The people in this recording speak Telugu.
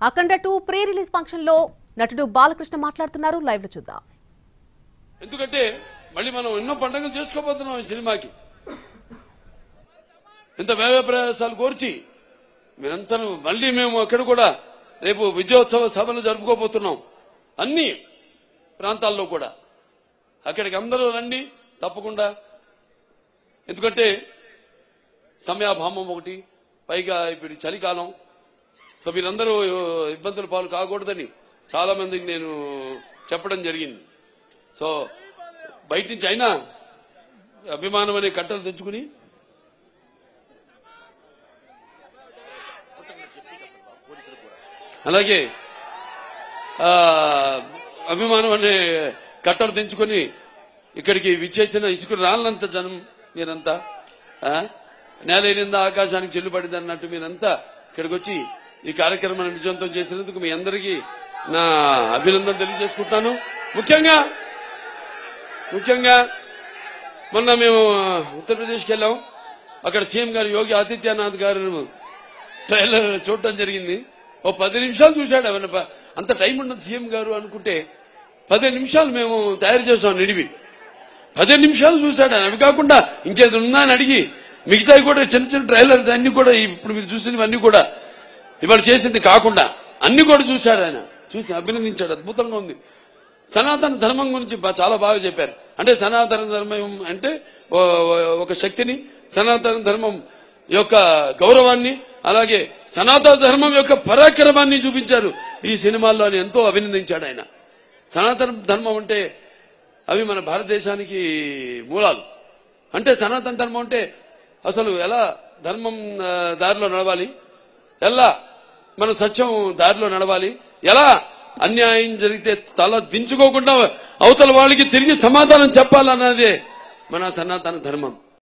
అఖండ 2 ప్రీ రిలీజ్ ఫంక్షన్ లో నటుడు బాలకృష్ణ మాట్లాడుతున్నారు. లైవ్ లో చూద్దాం. ఎందుకంటే మళ్ళీ మనం ఎన్నో పండుగలు చేసుకోబోతున్నాం ఈ సినిమాకి. ఇంత వ్యయ ప్రయాసాలు కోర్చి మీరంతా మళ్ళీ మేము అక్కడ కూడా రేపు విజయోత్సవ సభలు జరుపుకోబోతున్నాం. అన్ని ప్రాంతాల్లో కూడా అక్కడికి అందరూ రండి తప్పకుండా. ఎందుకంటే సమయాభావం ఒకటి, పైగా ఇప్పుడు చలికాలం. సో మీరందరూ ఇబ్బందుల పాలు కాకూడదని చాలా మందికి నేను చెప్పడం జరిగింది. సో బయట నుంచి అయినా అభిమానం అనే కట్టలు తెచ్చుకుని అలాగే అభిమానం అనే కట్టలు తెంచుకొని ఇక్కడికి విచ్చేసిన ఇసుక రాళ్ళంత జనం మీరంతా, నేలైనందా ఆకాశానికి చెల్లుబడింది అన్నట్టు మీరంతా ఇక్కడికి వచ్చి ఈ కార్యక్రమాన్ని విజయవంతం చేసినందుకు మీ అందరికీ నా అభినందన తెలియజేసుకుంటున్నాను. ముఖ్యంగా మొన్న మేము ఉత్తరప్రదేశ్కి వెళ్ళాం. అక్కడ సీఎం గారు యోగి ఆదిత్యనాథ్ గారు ట్రైలర్ చూడటం జరిగింది. ఓ 10 నిమిషాలు చూశాడు. అవన్న అంత టైం ఉండదు సీఎం గారు అనుకుంటే 10 నిమిషాలు మేము తయారు చేసాం నిడివి. 10 నిమిషాలు చూశాడు. అవి కాకుండా ఇంకేదో ఉందా అని అడిగి మిగతావి కూడా చిన్న చిన్న ట్రైలర్స్ అన్ని కూడా ఇప్పుడు మీరు చూసినవన్నీ కూడా ఇవాళ చేసింది కాకుండా అన్ని కూడా చూశాడు. ఆయన చూసి అభినందించాడు. అద్భుతంగా ఉంది. సనాతన ధర్మం గురించి చాలా బాగా చెప్పారు. అంటే సనాతన ధర్మం అంటే ఒక శక్తిని, సనాతన ధర్మం యొక్క గౌరవాన్ని, అలాగే సనాతన ధర్మం యొక్క పరాక్రమాన్ని చూపించారు ఈ సినిమాల్లో అని ఎంతో అభినందించాడు ఆయన. సనాతన ధర్మం అంటే అవి మన భారతదేశానికి మూలాలు. అంటే సనాతన ధర్మం అంటే అసలు ఎలా ధర్మం దారిలో నడవాలి, ఎలా మన సత్యం దారిలో నడవాలి, ఎలా అన్యాయం జరిగితే తల దించుకోకుండా అవతల వాళ్ళకి తిరిగి సమాధానం చెప్పాలన్నదే మన సనాతన ధర్మం.